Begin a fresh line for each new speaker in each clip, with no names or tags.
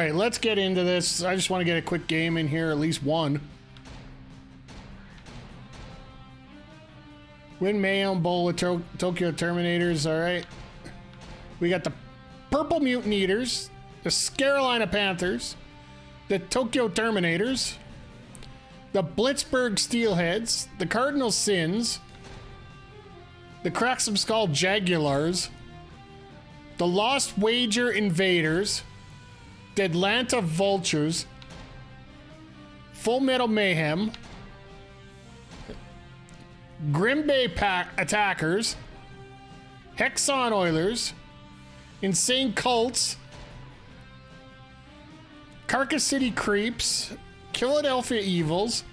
right, let's get into this. I just want to get a quick game in here, at least one. Win Mayhem Bowl with Tokyo Terminators, all right. We got the Purple Mutant Eaters, the Carolina Panthers, the Tokyo Terminators, the Blitzburg Steelheads, the Cardinal Sins, the Cracksome Skull Jaguars, the Lost Wager Invaders, the Atlanta Vultures, Full Metal Mayhem, Grim Bay Attackers, Hexon Oilers, Insane Cults, Carcass City Creeps, Philadelphia Evils.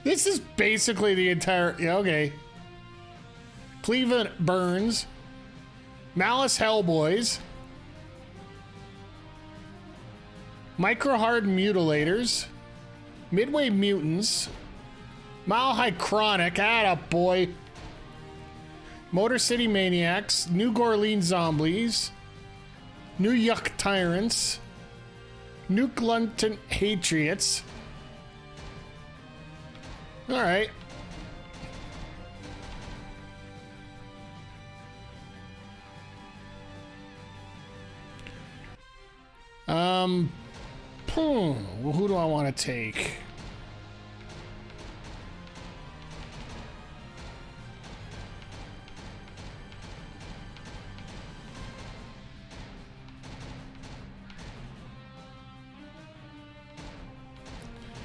This is basically the entire... Yeah, okay. Cleveland Burns, Malice Hellboys, Micro Hard Mutilators, Midway Mutants, Mile High Chronic, attaboy, Motor City Maniacs, New Orleans Zombies, New Yuck Tyrants, Nuke London Patriots. All right. Who do I want to take?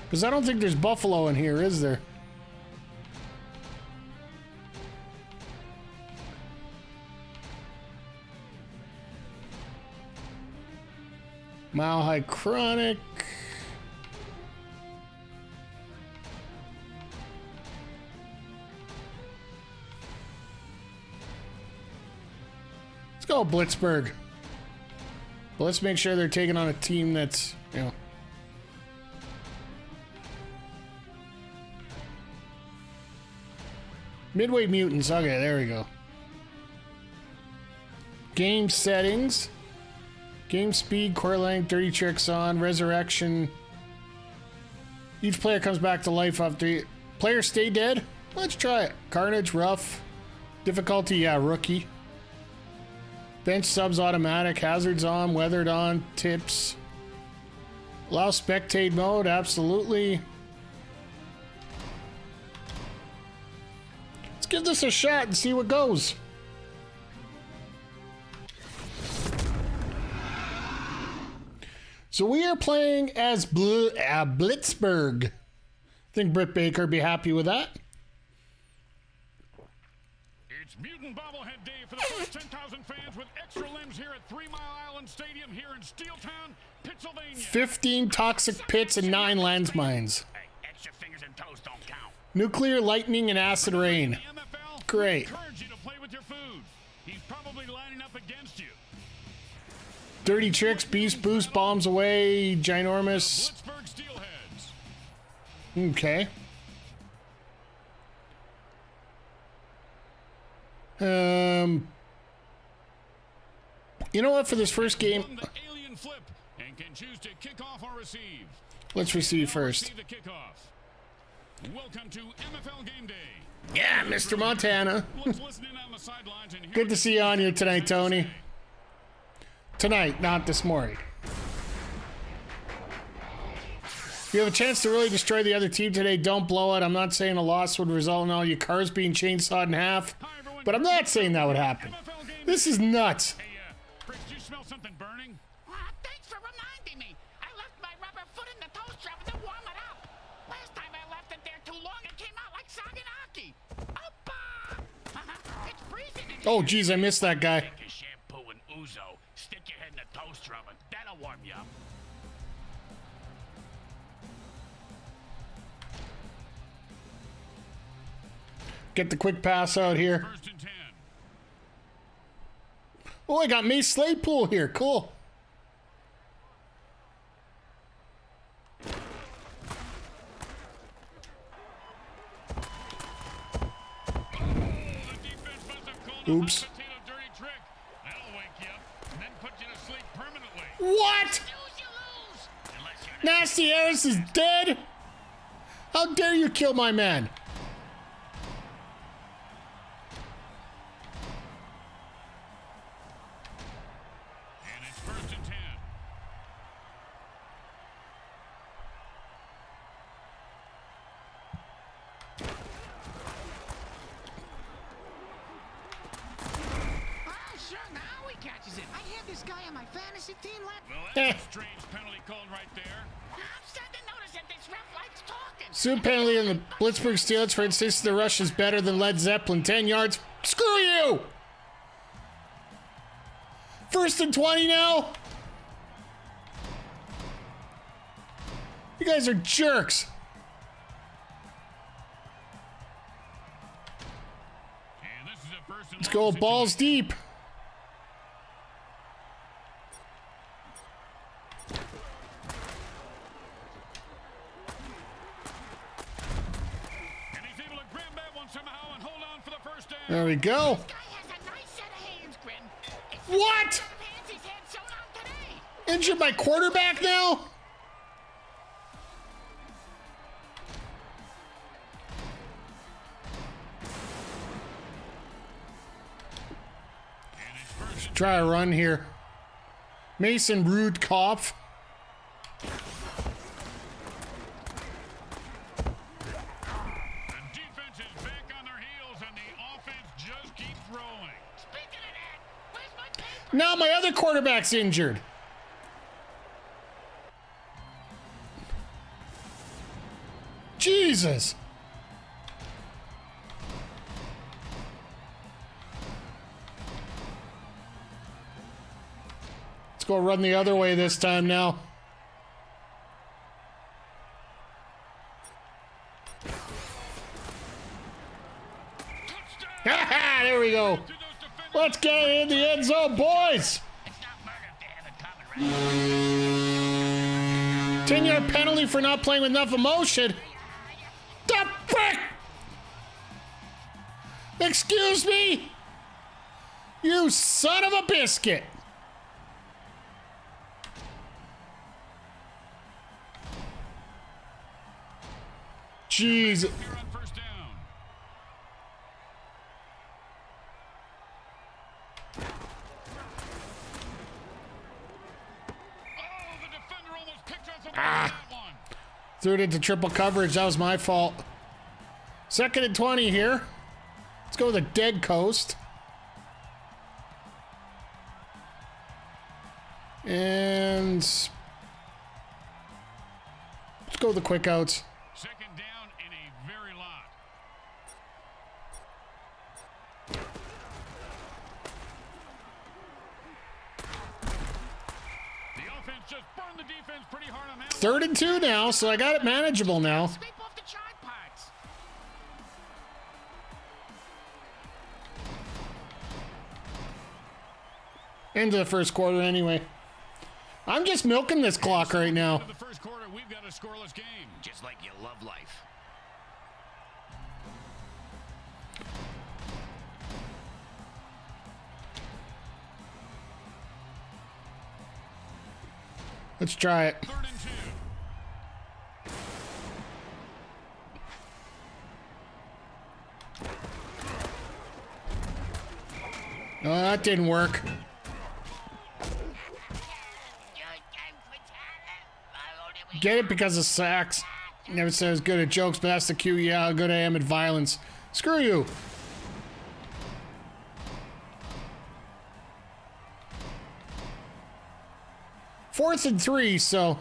Because I don't think there's Buffalo in here, is there? Mile High Chronic. Let's go Blitzburg. But let's make sure they're taking on a team that's, you know. Midway Mutants. Okay, there we go. Game settings. Game speed, core length, dirty tricks on, resurrection. Each player comes back to life after players stay dead. Let's try it. Carnage, rough. Difficulty, yeah, rookie. Bench subs automatic, hazards on, weathered on, tips. Allow spectate mode, absolutely. Let's give this a shot and see what goes. So we are playing as Blitzburg. I think Britt Baker would be happy with that.
It's Mutant Bobblehead Day for the first 10,000 fans with extra limbs here at 3 Mile Island Stadium here in Steeltown, Pennsylvania.
15 toxic pits and 9 landmines.
Hey, extra fingers and toes don't count.
Nuclear lightning and acid rain. Great.
Encourage you to play with your food. He's probably lining up against you.
Dirty tricks, beast boost, bombs away, ginormous.
Blitzburg Steelheads.
Okay. You know what? For this first game,
The alien flip and can choose to kick off or receive.
let's receive first.
See the kickoff. Welcome to MFL Game Day.
Yeah, Mr. Montana.
Let's listen in on the sidelines and hear
Good to see you on here tonight, Tony. Tonight, not this morning. If you have a chance to really destroy the other team today, don't blow it. I'm not saying a loss would result in all your cars being chainsawed in half,
Hi, everyone.
but I'm not saying that would happen.
MFL Game
This
Day.
is nuts.
Hey, Chris, did you smell something burning?
Thanks for reminding me. I left my rubber foot in the toaster oven to warm it up. Last time I left it there too long, it came out like Saganaki. Oppa! It's freezing in
Oh,
here.
geez, I missed that guy.
Take a shampoo and ouzo. Stick your head in the toaster oven. That'll warm you up.
Get the quick pass out here.
1st and 10.
Oh, I got Mace Slaypool here. Cool.
The defense must have called
Oops.
a potato dirty trick. That'll wake you up and then put you to sleep permanently.
What?
Use your
Nasty Harris is dead. How dare you kill my man?
And it's 1st and 10.
Oh, sure, now he catches it. I had this guy on my fantasy team last.
Well, that's a strange penalty called right there.
I'm starting to notice that this ref likes talking.
Suit penalty in the Blitzburg Steelers for insisting the rush is better than Led Zeppelin. 10 yards. Screw you! 1st and 20 now? You guys are jerks.
And this is a 1st and
Let's
long
go balls
situation.
deep.
And he's able to grab that one somehow and hold on for the 1st down.
There we go.
This guy has a nice set of hands, Grin. It's
What?
the set of hands he's had sewn on today.
Injured my quarterback now?
And it's 1st and
Try a run here. Mason Rude Kopf.
The defense is back on their heels, and the offense just keeps rolling.
Speaking of that, where's my paper?
Now my other quarterback's injured. Jesus. Let's go run the other way this time now.
Touchdown!
There we go.
To those defenders.
Let's get it in the end zone, boys.
It's not murder if they have it coming, right?
10-yard penalty for not playing with enough emotion. The frick! Excuse me? You son of a biscuit. Jeez.
Here on 1st down. Oh, the defender almost picked off the ball on that one.
Threw it into triple coverage. That was my fault. 2nd and 20 here. Let's go with a dead coast. And let's go with the quick outs.
2nd down in a very lot. The offense just burned the defense pretty hard on that.
3rd and 2 now, so I got it manageable now.
Sweep off the chart parts.
Into the first quarter anyway. I'm just milking this clock right now.
In the 1st quarter, we've got a scoreless game.
Just like you love life.
Let's try it.
3rd and 2.
Oh, that didn't work. Get it because of sacks. Never said I was good at jokes, but that's the cue. Yeah, how good I am at violence. Screw you. Fourth and 3, so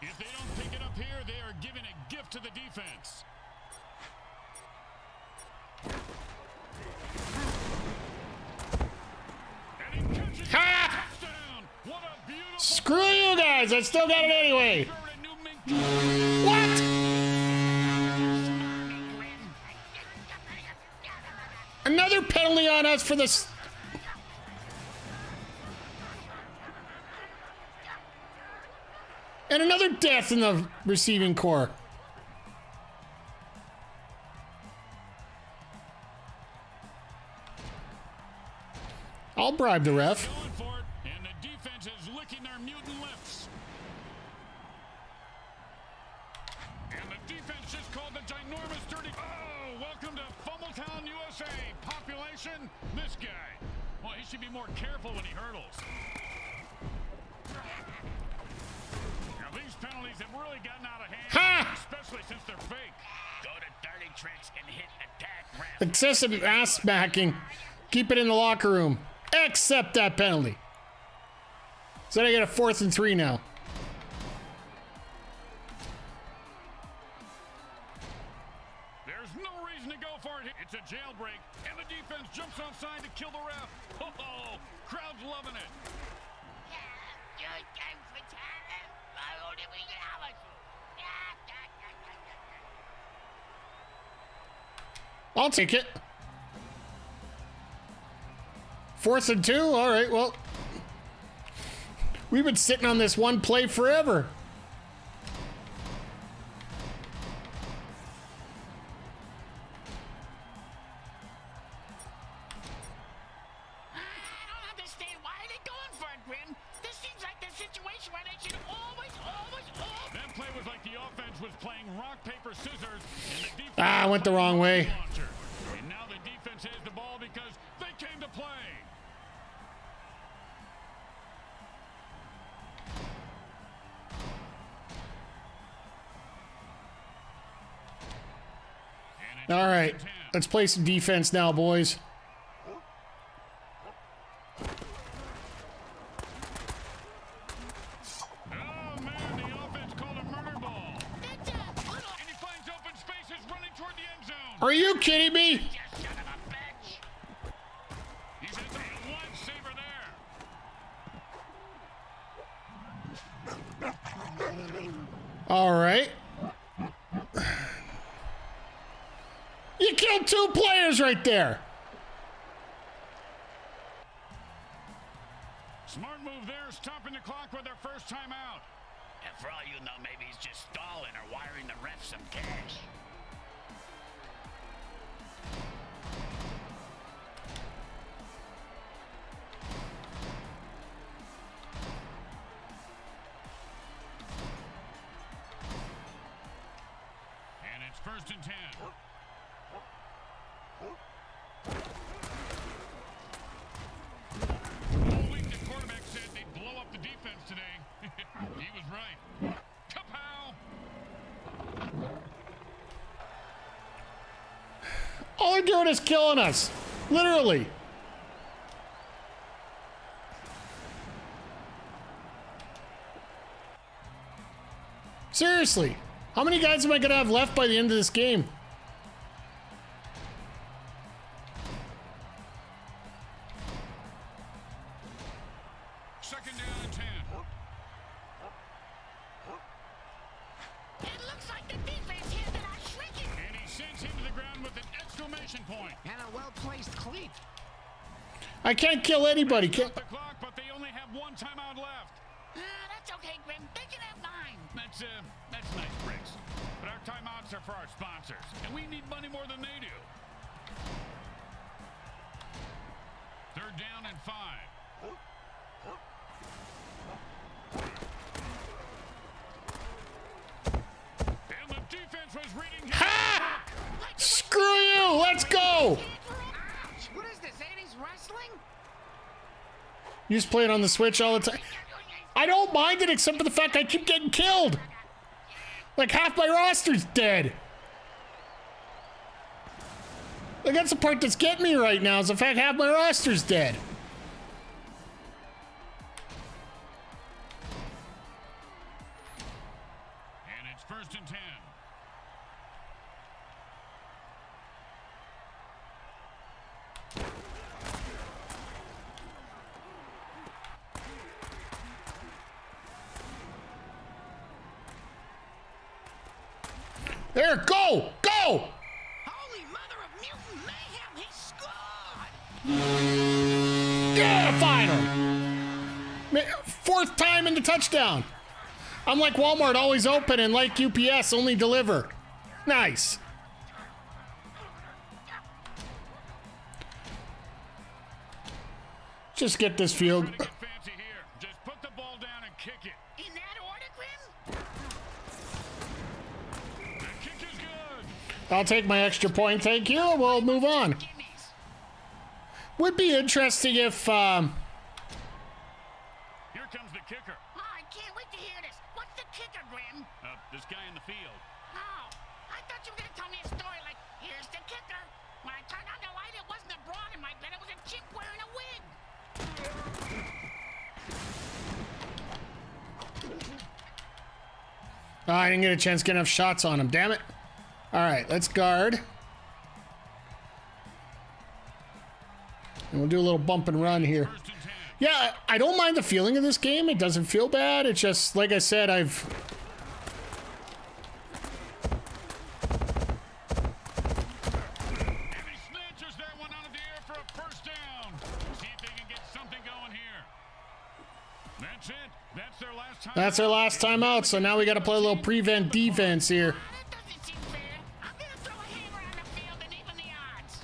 If they don't pick it up here, they are giving a gift to the defense. And he catches
ha!
a touchdown. What a beautiful
Screw you guys. I still got it anyway.
throw to New Mink.
What? Another penalty on us for this. And another death in the receiving core. I'll bribe the ref.
Going for it, and the defense is licking their mutant lips. And the defense just called the ginormous dirty. Oh, welcome to Fumbletown, USA. Population, this guy. Well, he should be more careful when he hurdles. Now, these penalties have really gotten out of hand,
Ha!
especially since they're fake.
Go to dirty tricks and hit attack ref.
Excessive ass smacking. Keep it in the locker room. Accept that penalty. So I get a 4th and 3 now.
There's no reason to go for it. It's a jailbreak, and the defense jumps offside to kill the ref. Uh-oh, crowd's loving it.
I'll take it. 4th and 2? All right, well. We've been sitting on this one play forever.
I don't understand. Why are they going for it, Grim? This seems like the situation where they should always.
That play was like the offense was playing rock, paper, scissors, and the defense
I went the wrong way.
launcher. And now the defense has the ball because they came to play. And it's
All right,
10.
let's play some defense now, boys.
Oh, man, the offense called a murder ball. And he finds open spaces running toward the end zone.
Are you kidding me?
Just son of a bitch.
He's hit the one saver there.
All right. You killed 2 players right there.
Smart move there, stopping the clock with their first time out.
And for all you know, maybe he's just stalling or wiring the ref some cash.
And it's 1st and 10. All week the quarterback said they'd blow up the defense today. He was right. Kapow!
All they're doing is killing us. Literally. Seriously. How many guys am I going to have left by the end of this game?
Second down and 10.
It looks like the defense here that are shrinking.
And he sends him to the ground with an exclamation point.
And a well-placed cleat.
I can't kill anybody.
Stop the clock, but they only have one timeout left.
That's okay, Grim. They can have 9.
That's nice, Briggs. But our timeouts are for our sponsors, and we need money more than they do. 3rd down and 5. And the defense was reading.
Ha! Screw you! Let's go!
Ouch! What is this, 80s wrestling?
You just play it on the Switch all the time. I don't mind it except for the fact I keep getting killed. Like half my roster's dead. Like that's the part that's getting me right now is the fact half my roster's dead.
And it's 1st and 10.
There, go! Go!
Holy mother of mutant mayhem, he scored!
Yeah, final. 4th time in the touchdown. I'm like Walmart, always open, and like UPS, only deliver. Nice. Just get this field.
Try to get fancy here. Just put the ball down and kick it.
In that order, Grim?
The kick is good.
I'll take my extra point, thank you. We'll move on.
Gimmies.
Would be interesting if,
Here comes the kicker.
Oh, I can't wait to hear this. What's the kicker, Grim?
This guy in the field.
Oh, I thought you were going to tell me a story like, here's the kicker. When I turned on the light, it wasn't a broad in my bed. It was a chimp wearing a wig.
oh, I didn't get a chance to get enough shots on him, damn it. All right, let's guard. And we'll do a little bump and run here.
First and 10.
Yeah, I don't mind the feeling of this game. It doesn't feel bad. It's just, like I said,
And he snatches that one out of the air for a first down. See if they can get something going here. That's it. That's their last time.
That's our last time out, so now we got to play a little prevent defense here.
Oh, that doesn't seem fair. I'm going to throw a hammer on the field and even the odds.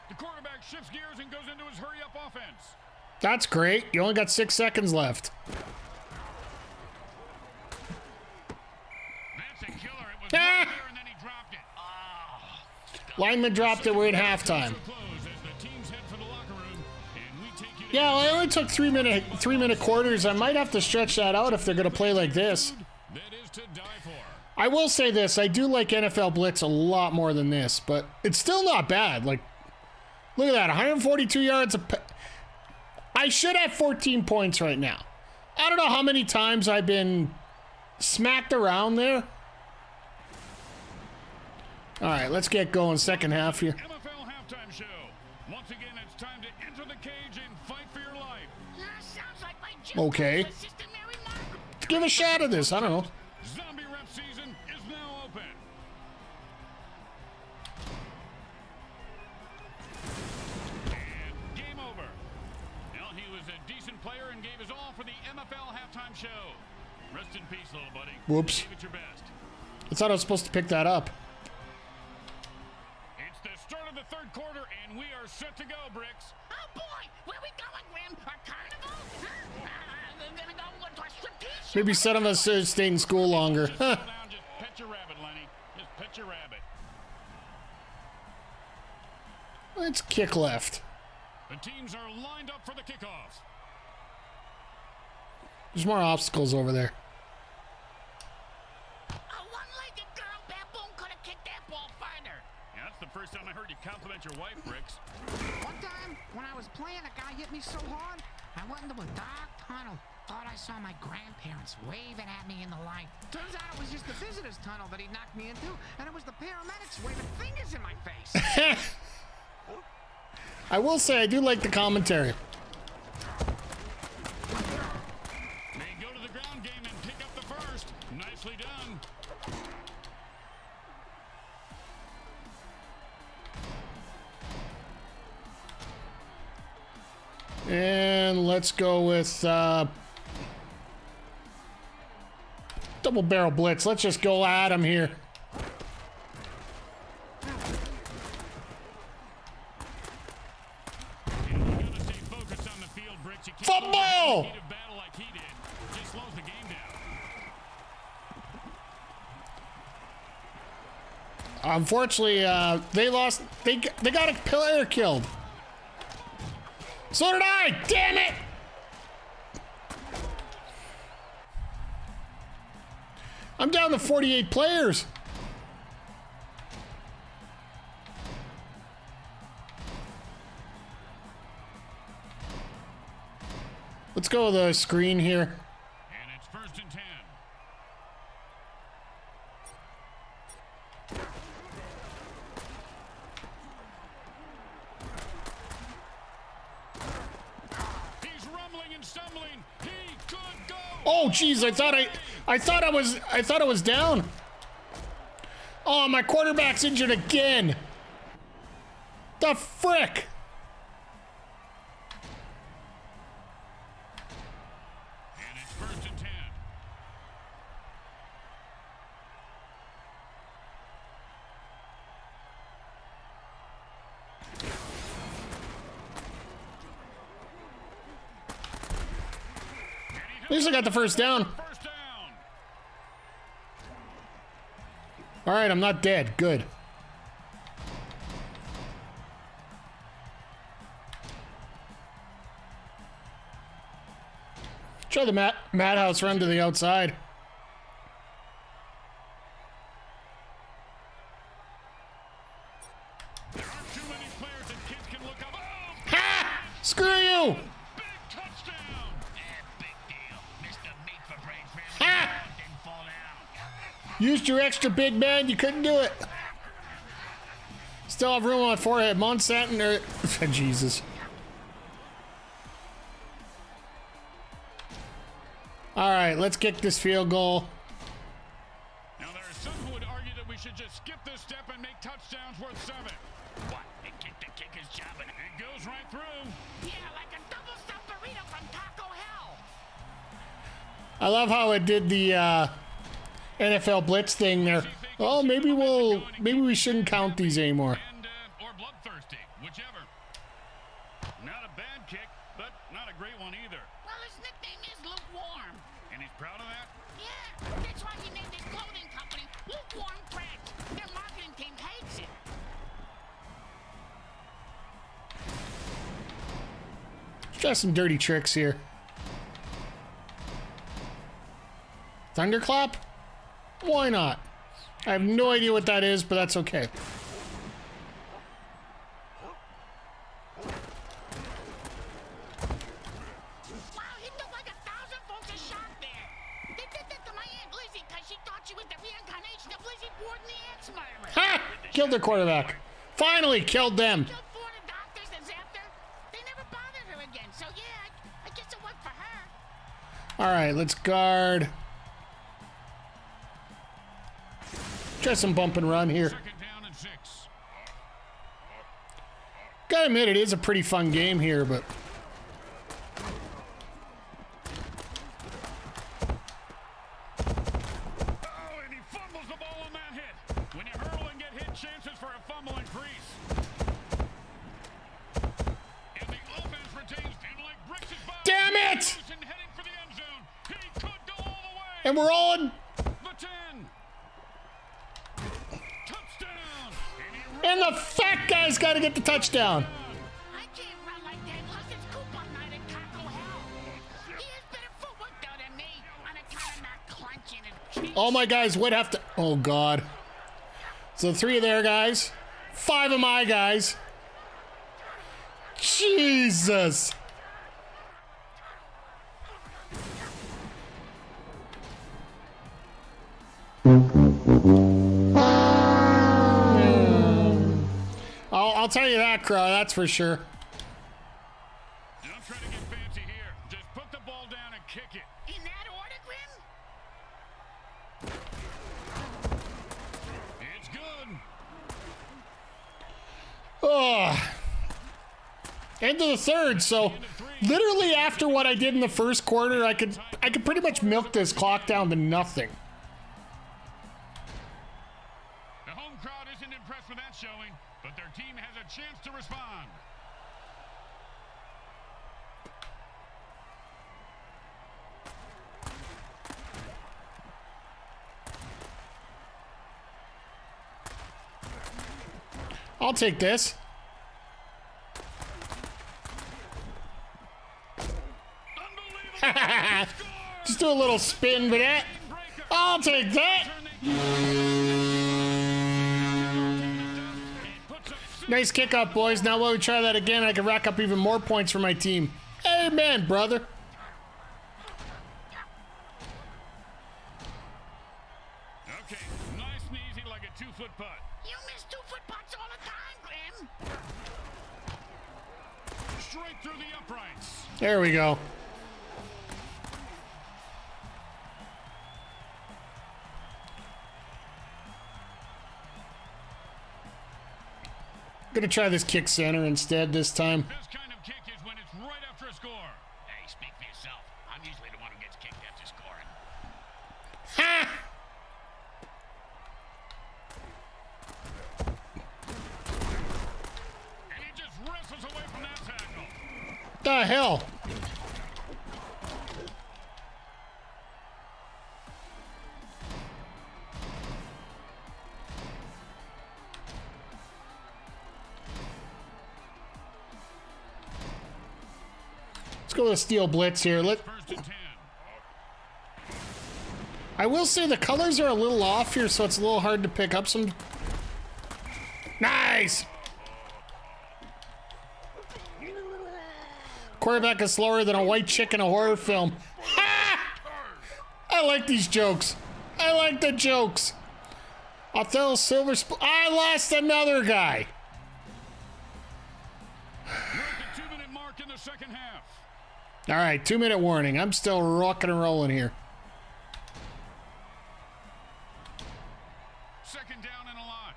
The quarterback shifts gears and goes into his hurry-up offense.
That's great. You only got 6 seconds left.
That's a killer. It was
Ah!
right there and then he dropped it.
Lineman dropped it. We're at halftime.
So close as the teams head for the locker room, and we take you to
Yeah, well, I only took 3-minute quarters. I might have to stretch that out if they're going to play like this.
that is to die for.
I will say this. I do like NFL Blitz a lot more than this, but it's still not bad. Like, look at that. 142 yards. I should have 14 points right now. I don't know how many times I've been smacked around there. All right, let's get going. Second half here.
NFL halftime show. Once again, it's time to enter the cage and fight for your life.
Sounds like my gym
Okay.
coach assistant Mary Margaret.
Let's give a shot at this. I don't know.
Zombie rep season is now open. And game over. Well, he was a decent player and gave his all for the MFL halftime show. Rest in peace, little buddy.
Whoops.
Give it your best.
I thought I was supposed to pick that up.
It's the start of the third quarter, and we are set to go, Bricks.
Oh boy, where we going, Grim? A carnival? We're gonna go to a striptease?
Maybe some of us stayed in school longer.
Just settle down, just pet your rabbit, Lenny. Just pet your rabbit.
Let's kick left.
The teams are lined up for the kickoff.
There's more obstacles over there.
A one-legged girl baboon could have kicked that ball farther.
Yeah, that's the first time I heard you compliment your wife, Bricks.
One time, when I was playing, a guy hit me so hard, I went into a dark tunnel. Thought I saw my grandparents waving at me in the light. Turns out it was just the visitor's tunnel that he knocked me into, and it was the paramedics waving fingers in my face.
I will say I do like the commentary.
They go to the ground game and pick up the first. Nicely done.
And let's go with double barrel blitz. Let's just go at him here.
And you gotta stay focused on the field, Bricks. You can't
Football!
heat of battle like he did. Just slows the game down.
Unfortunately, they lost. They got a player killed. So did I. Damn it! I'm down to 48 players. Let's go with the screen here.
And it's first and 10. He's rumbling and stumbling. He could go.
Oh, geez, I thought I was down. Oh, my quarterback's injured again. The frick?
And it's first and 10.
At least I got the first down.
First down.
All right, I'm not dead. Good. Try the madhouse run to the outside.
There aren't too many players that kids can look up. Oh,
Ha! Screw you!
big touchdown.
Big deal. Mr. Meat for Brains really
Ha!
didn't fall down.
Used your extra big man. You couldn't do it. Still have room on my forehead. Monsanto or Jesus. All right, let's kick this field goal.
Now there are some who would argue that we should just skip this step and make touchdowns worth 7.
What? They kicked the kicker's job and
It goes right through.
yeah, like a double stuffed burrito from Taco Hell.
I love how it did the NFL blitz thing there. Oh, maybe we shouldn't count these anymore.
And or bloodthirsty, whichever. Not a bad kick, but not a great one either.
Well, his nickname is Lukewarm.
And he's proud of that.
Yeah, that's why he named his clothing company Lukewarm Threads. Their marketing team hates it.
Let's try some dirty tricks here. Thunderclap? Why not? I have no idea what that is, but that's okay.
Wow, he took like 1,000 volts of shock there. They did that to my Aunt Lizzie because she thought she was the reincarnation of Lizzie Borden the Axe Murderer.
Ha! Killed their quarterback. Finally killed them.
Killed 4 of the doctors and zapped her. They never bothered her again, so yeah, I guess it worked for her.
All right, let's guard. Try some bump and run here.
Second down and 6.
Gotta admit, it is a pretty fun game here, but
Oh, and he fumbles the ball on that hit. When you hurl and get hit, chances for a fumble increase. And the offense retains and like bricks his body.
damn it!
And heading for the end zone. He could go all the way.
And we're on.
The 10. Touchdown. And he
And the fat guy's got to get the touchdown.
I can't run like that unless it's coupon night at Taco Hell. He has better footwork though than me on account of not clenching and
All my guys would have to. Oh God. So 3 of their guys, 5 of my guys. Jesus. I'll tell you that, Crow. That's for sure.
Don't try to get fancy here. Just put the ball down and kick it.
in that order, Grim?
It's good.
Oh. End of the third. So literally after what I did in the first quarter, I could pretty much milk this clock down to nothing.
The home crowd isn't impressed with that showing, but their team has a chance to respond.
I'll take this.
Unbelievable.
Just do a little spin with that. I'll take that. Nice kick up, boys. Now while we try that again, I can rack up even more points for my team. Amen, brother.
Okay, nice and easy like a 2-foot putt.
You miss 2-foot putts all the time, Grim.
Straight through the uprights.
There we go. Gonna try this kick center instead this time.
This kind of kick is when it's right after a score.
Hey, speak for yourself. I'm usually the one who gets kicked after scoring.
Ha!
And he just wrestles away from that tackle.
The hell? go with steel blitz here.
First and 10.
I will say the colors are a little off here, so it's a little hard to pick up some. Nice! Quarterback is slower than a white chick in a horror film. Ha! I like these jokes. I like the jokes. Othello Silver I lost another guy.
We're at the 2-minute mark in the second half.
All right, 2-minute warning. I'm still rocking and rolling here.
Second down and a lot.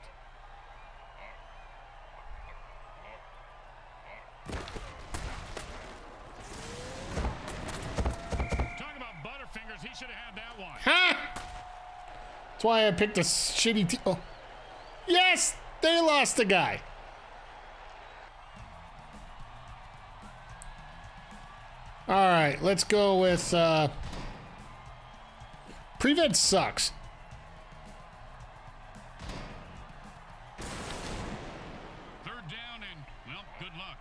Talk about Butterfingers. He should have had that one.
Ha! That's why I picked a shitty team. Oh. Yes! They lost a guy. All right, let's go with prevent sucks.
Third down and, well, good luck.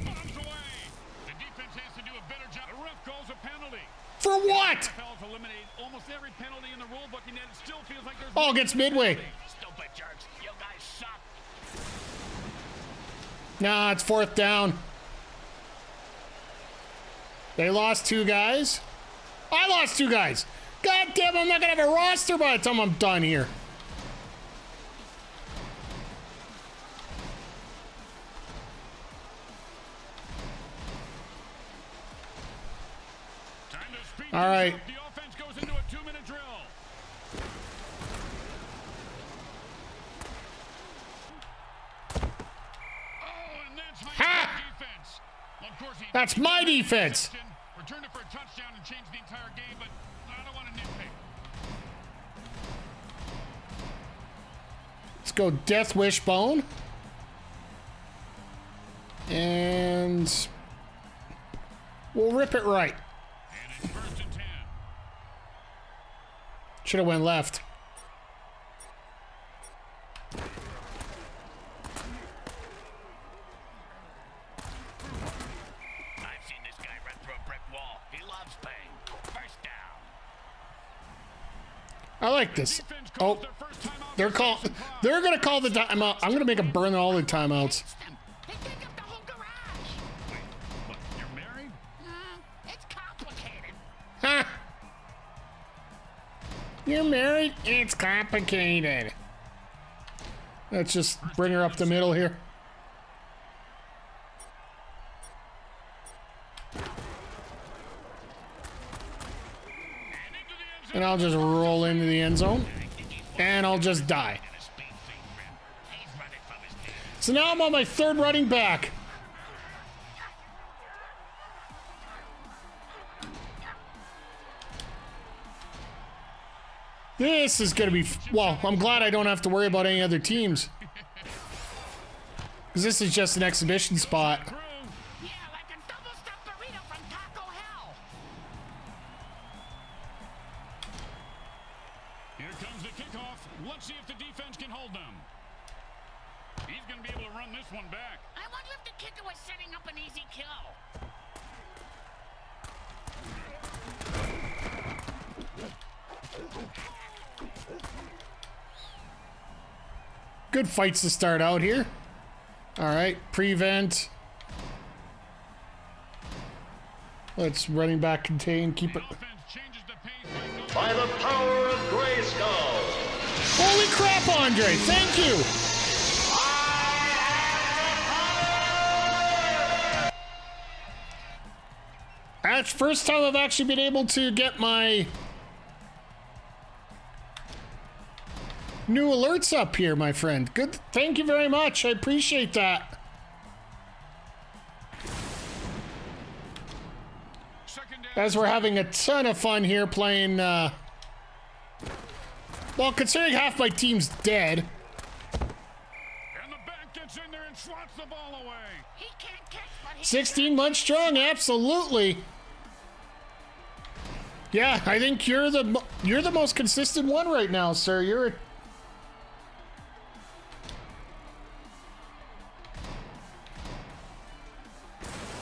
Bombs away. The defense has to do a better job. The ref calls a penalty.
For what?
NFL's eliminated almost every penalty in the rule book, and yet it still feels like there's
Oh, against Midway.
Stupid jerks. You guys suck.
Nah, it's fourth down. They lost 2 guys. I lost 2 guys. God damn, I'm not gonna have a roster by the time I'm done here.
time to speed
All right.
things up. The offense goes into a 2-minute drill. Oh, and that's how you
Ha!
play defense. Well, of course he
That's my defense.
returned it for a touchdown and changed the entire game, but I don't want to nitpick.
Let's go Death Wishbone. And we'll rip it right.
And it's first and 10.
Should have went left.
I've seen this guy run through a brick wall. He loves pain. First down.
I like this.
Defense calls
Oh,
their first timeout.
they're gonna call the timeout. I'm gonna make them burn all the timeouts.
Them. They take up the whole garage.
What, you're married?
It's complicated.
Ha! You're married? It's complicated. Let's just bring her up the middle here. And I'll just roll into the end zone. And I'll just die.
And a speed feed rim. He's running from his knee.
So now I'm on my 3rd running back. This is going to be... Well, I'm glad I don't have to worry about any other teams. Because this is just an exhibition spot.
Through.
Yeah, like a double-stuffed burrito from Taco Hell.
Here comes the kickoff. Let's see if the defense can hold them. He's going to be able to run this one back.
I wonder if the kicker was setting up an easy kill.
Good fights to start out here. All right, prevent. Let's running back contain, keep it.
Offense changes the pace
By the power of Grayskull.
Holy crap, Andre, thank you. That's first time I've actually been able to get my new alerts up here, my friend. Good, thank you very much. I appreciate that.
Second down.
As we're having a ton of fun here playing, well, considering half my team's dead.
And the back gets in there and swats the ball away.
He can't catch, but he
16 months strong, absolutely. Yeah, I think you're the most consistent one right now, sir.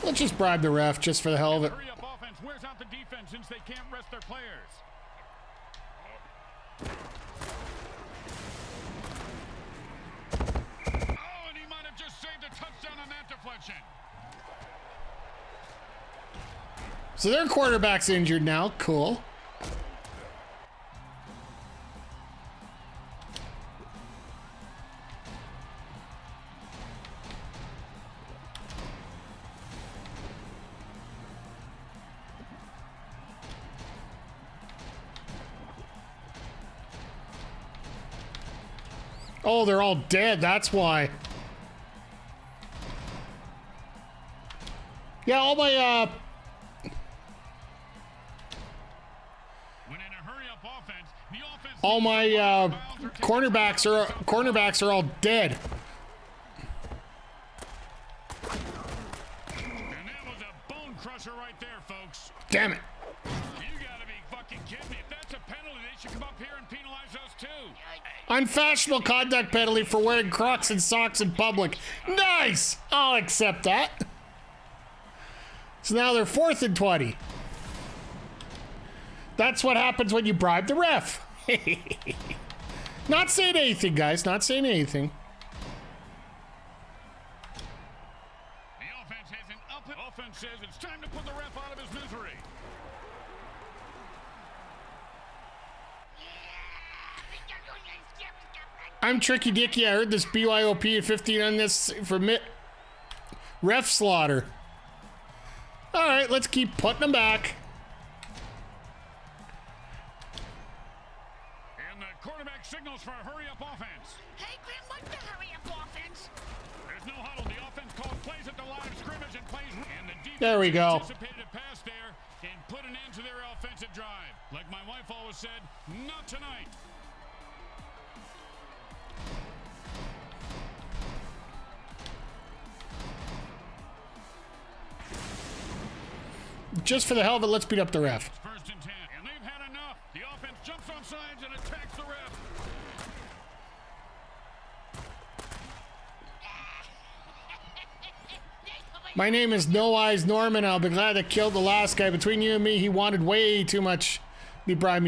Let's just bribe the ref just for the hell of it.
Hurry up offense wears out the defense since they can't rest their players. Oh, and he might have just saved a touchdown on that deflection.
So their quarterback's injured now. Cool. Oh, they're all dead. That's why. Yeah, all my
When in a hurry-up offense, the offense
all my cornerbacks are all dead.
and that was a bone crusher right there, folks.
Damn it.
You gotta be fucking kidding me. If that's a penalty, they should come up here and penalize us too.
Unfashionable conduct penalty for wearing Crocs and socks in public. Nice! I'll accept that. So now they're 4th and 20. That's what happens when you bribe the ref. Not saying anything, guys. Not saying anything.
The offense has an up. Offense says it's time to put the ref out of his misery.
I'm Tricky Dicky. I heard this BYOP at 15 on this for ref slaughter. All right, let's keep putting them back.
And the quarterback signals for a hurry-up offense.
Hey, Grim, what's the hurry-up offense?
There's no huddle. The offense calls plays at the line of scrimmage and plays. And the defense
There we go.
anticipated a pass there and put an end to their offensive drive. Like my wife always said, not tonight.
Just for the hell of it, let's beat up the ref.
It's 1st and 10, and they've had enough. The offense jumps off sides and attacks the ref.
My name is No Eyes Norman. I'll be glad to kill the last guy. Between you and me, he wanted way too much. He bribed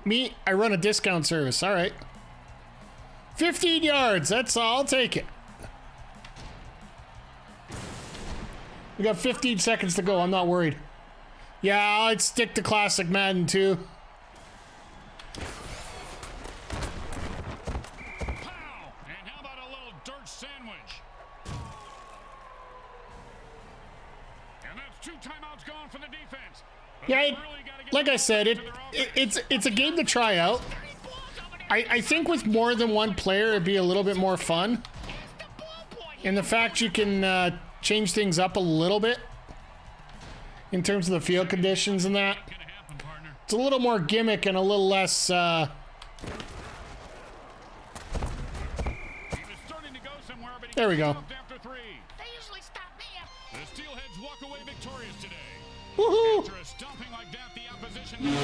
me. I run a discount service. All right. 15 yards. That's all. I'll take it. We got 15 seconds to go. I'm not worried. Yeah, I'd stick to classic Madden too.
Pow! And how about a little dirt sandwich? And that's 2 timeouts gone for the defense. But
Yeah,
they really gotta get
like
the
I said,
offense to their offense.
it's a game to try out. I think with more than one player, it'd be a little bit more fun. And the fact you can change things up a little bit in terms of the field conditions and that.
Gonna happen, partner.
It's a little more gimmick and a little less.
He was starting to go somewhere, but he
There we go.
stopped after 3.
They usually stop me up.
The Steelheads walk away victorious today.
Woohoo!
After a stomping like that, the opposition.
There are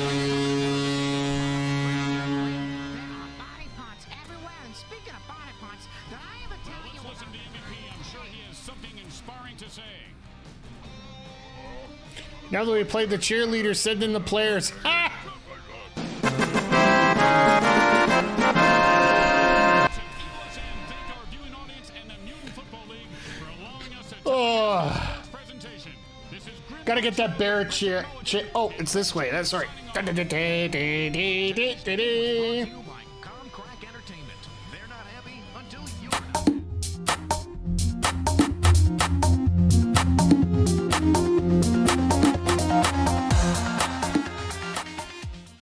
body parts everywhere, and speaking of body parts, did I ever tell you
Let's listen
about...
to MVP. I'm sure he has something inspiring to say.
Now that we played the cheerleader, send in the players. Ah!
USA and thank our viewing audience and the Mutant Football League for allowing us to
Oh,
this presentation. This is Grim.
gotta get that bear cheer. Oh, it's this way. That's right.
Brought to you by